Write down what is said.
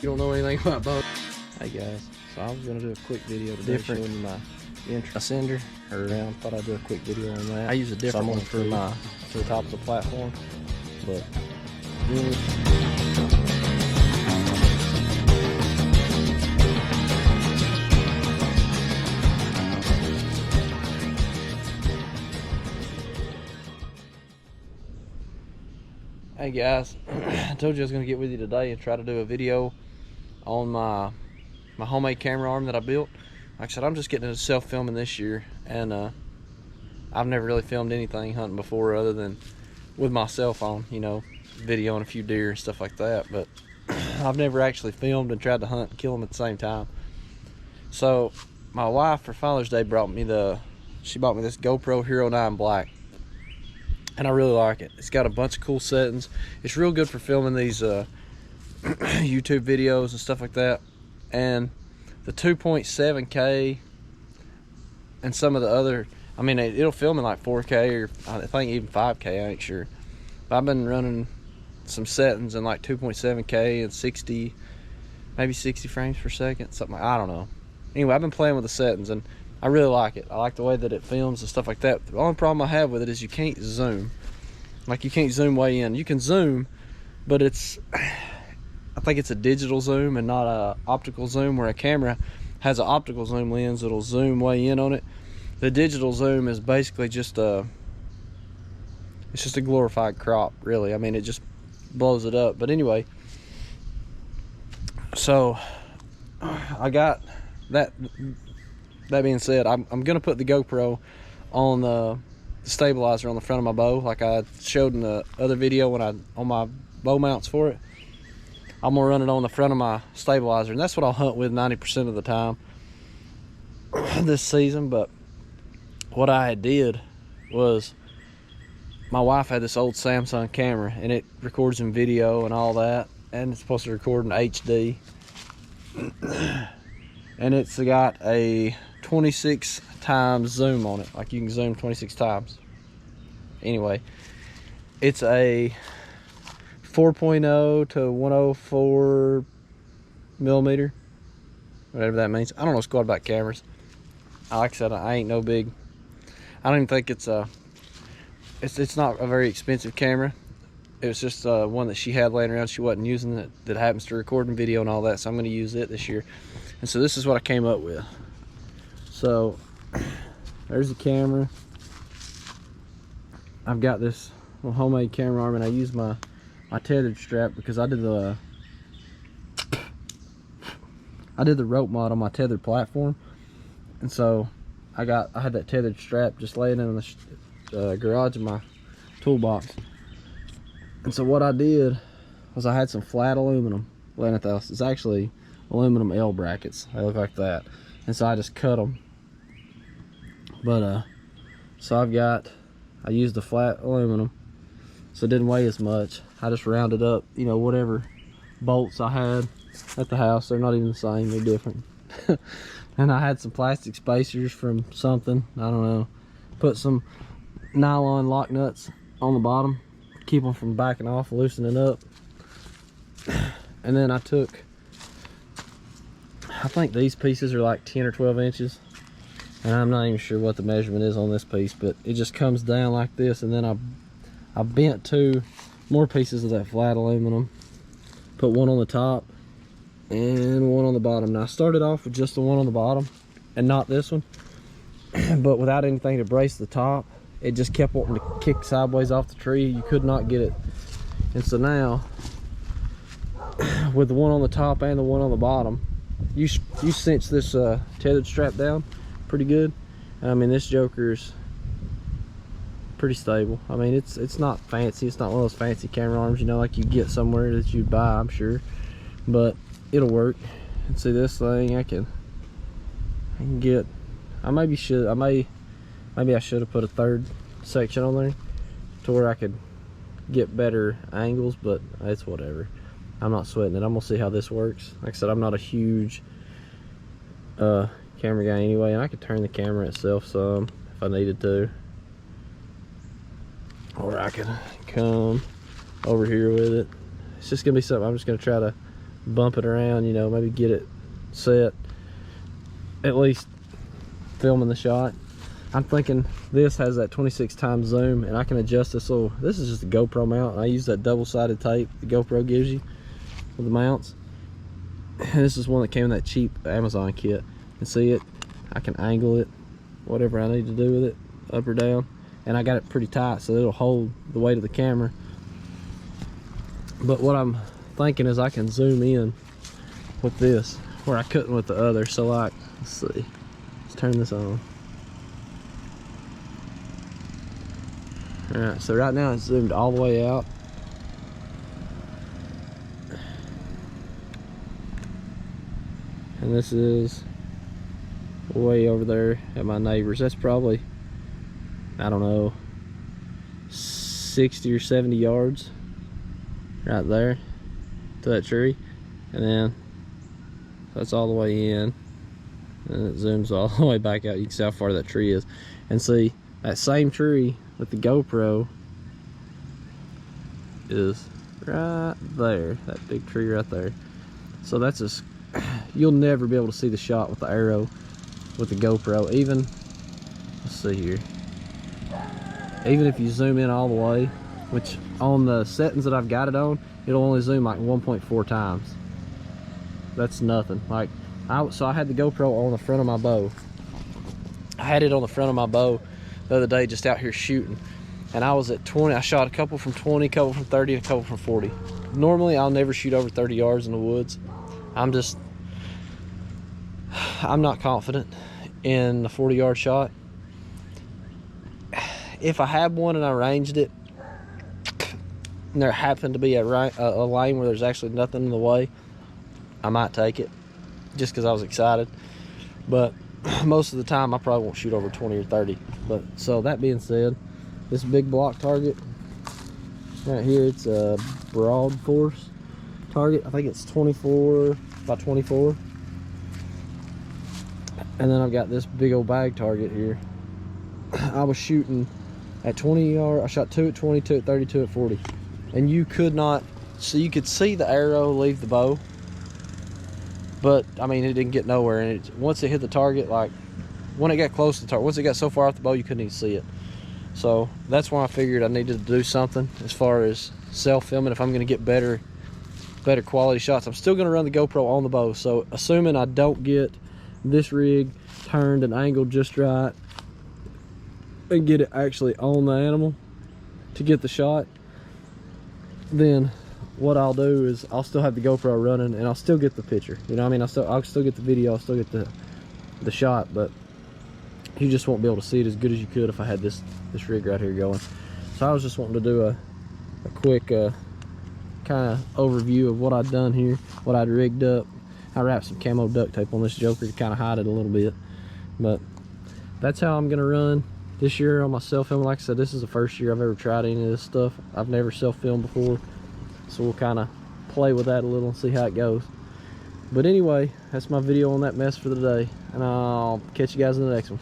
You don't know anything about bows. Hey guys, so I was gonna do a quick video today showing you my ascender. Thought I'd do a quick video on that. I use a different one for my to the top of the platform, but hey guys, I told you I was gonna get with you today and try to do a video on my homemade camera arm that I built. Like I said, I'm just getting into self-filming this year, and I've never really filmed anything hunting before other than with my cell phone, you know, videoing a few deer and stuff like that, but I've never actually filmed and tried to hunt and kill them at the same time. So my wife for Father's Day bought me this GoPro Hero 9 Black, and I really like it. It's got a bunch of cool settings. It's real good for filming these YouTube videos and stuff like that. And the 2.7K and some of the other, I mean, it'll film in like 4K or I think even 5K, I ain't sure. But I've been running some settings in like 2.7K and 60, maybe 60 frames per second, something like, I don't know. Anyway, I've been playing with the settings and I really like it. I like the way that it films and stuff like that. The only problem I have with it is you can't zoom. Like, you can't zoom way in. You can zoom, but I think it's a digital zoom and not a optical zoom, where a camera has an optical zoom lens that'll zoom way in on it. The digital zoom is basically just it's just a glorified crop, really. I mean, it just blows it up. But anyway, so I got that. That being said, I'm gonna put the GoPro on the stabilizer on the front of my bow, like I showed in the other video on my bow mounts for it. I'm gonna run it on the front of my stabilizer, and that's what I'll hunt with 90% of the time this season. But what I did was, my wife had this old Samsung camera, and it records in video and all that, and it's supposed to record in HD, and it's got a 26 times zoom on it. Like, you can zoom 26 times. Anyway, it's a 4.0 to 104 millimeter, whatever that means. I don't know squat about cameras. Like I said, I ain't no big, I don't even think it's not a very expensive camera. It was just one that she had laying around she wasn't using, that happens to record in video and all that, so I'm going to use it this year. And so this is what I came up with. So there's the camera. I've got this little homemade camera arm, and I use my tethered strap because I did the rope mod on my tethered platform, and so I had that tethered strap just laying in the garage of my toolbox. And so what I did was, I had some flat aluminum laying at the house. It's actually aluminum L brackets. They look like that, and so I just cut them. But so I used the flat aluminum, so it didn't weigh as much. I just rounded up, you know, whatever bolts I had at the house. They're not even the same, they're different. And I had some plastic spacers from something, I don't know. Put some nylon lock nuts on the bottom, keep them from backing off, loosening up. And then I think these pieces are like 10 or 12 inches. And I'm not even sure what the measurement is on this piece, but it just comes down like this, and then I bent 2 more pieces of that flat aluminum, put one on the top and one on the bottom. Now, I started off with just the one on the bottom and not this one, but without anything to brace the top, it just kept wanting to kick sideways off the tree. You could not get it. And so now, with the one on the top and the one on the bottom, you cinch this tethered strap down pretty good. I mean, this joker's pretty stable. I mean, it's not fancy. It's not one of those fancy camera arms, you know, like you get somewhere that you buy, I'm sure, but it'll work. And see, this thing I can get. Maybe I should have put a third section on there to where I could get better angles, but it's whatever. I'm not sweating it. I'm gonna see how this works. Like I said, I'm not a huge camera guy anyway, and I could turn the camera itself some if I needed to, or I could come over here with it. It's just gonna be something I'm just gonna try to bump it around, you know, maybe get it set, at least filming the shot. I'm thinking this has that 26 times zoom, and I can adjust this little, this is just a GoPro mount, and I use that double-sided tape the GoPro gives you with the mounts. And this is one that came in that cheap Amazon kit. You can see it, I can angle it, whatever I need to do with it, up or down. And I got it pretty tight so it'll hold the weight of the camera. But what I'm thinking is I can zoom in with this where I couldn't with the other. So like, let's see, let's turn this on. All right, so right now it's zoomed all the way out. And this is way over there at my neighbor's. That's probably, I don't know, 60 or 70 yards right there to that tree. And then that's all the way in, and it zooms all the way back out. You can see how far that tree is, and see that same tree with the GoPro is right there, that big tree right there. So that's just, you'll never be able to see the shot with the arrow with the GoPro. Even, let's see here, even if you zoom in all the way, which on the settings that I've got it on, it'll only zoom like 1.4 times. That's nothing. Like, so I had the GoPro on the front of my bow. I had it on the front of my bow the other day, just out here shooting, and I was at 20. I shot a couple from 20, a couple from 30, and a couple from 40. Normally I'll never shoot over 30 yards in the woods. I'm not confident in the 40-yard shot. If I had one and I ranged it, and there happened to be a lane where there's actually nothing in the way, I might take it just because I was excited. But most of the time I probably won't shoot over 20 or 30. But so that being said, this big block target right here, it's a broad force target. I think it's 24 by 24. And then I've got this big old bag target here. I was shooting at 20 yards. I shot 2 at 20, 2 at 30, 2 at 40. And you could not, so you could see the arrow leave the bow, but I mean, it didn't get nowhere. And once it hit the target, like when it got close to the target, once it got so far off the bow, you couldn't even see it. So that's why I figured I needed to do something as far as self-filming if I'm going to get better quality shots. I'm still going to run the GoPro on the bow. So assuming I don't get this rig turned and angled just right and get it actually on the animal to get the shot, then what I'll do is I'll still have the GoPro running and I'll still get the picture. You know what I mean? I'll still get the video, I'll still get the shot, but you just won't be able to see it as good as you could if I had this rig right here going. So I was just wanting to do a quick kind of overview of what I'd done here, what I'd rigged up. I wrapped some camo duct tape on this joker to kind of hide it a little bit, but that's how I'm gonna run this year on my self-filming. Like I said, this is the first year I've ever tried any of this stuff. I've never self-filmed before, so we'll kind of play with that a little and see how it goes. But anyway, that's my video on that mess for the day, and I'll catch you guys in the next one.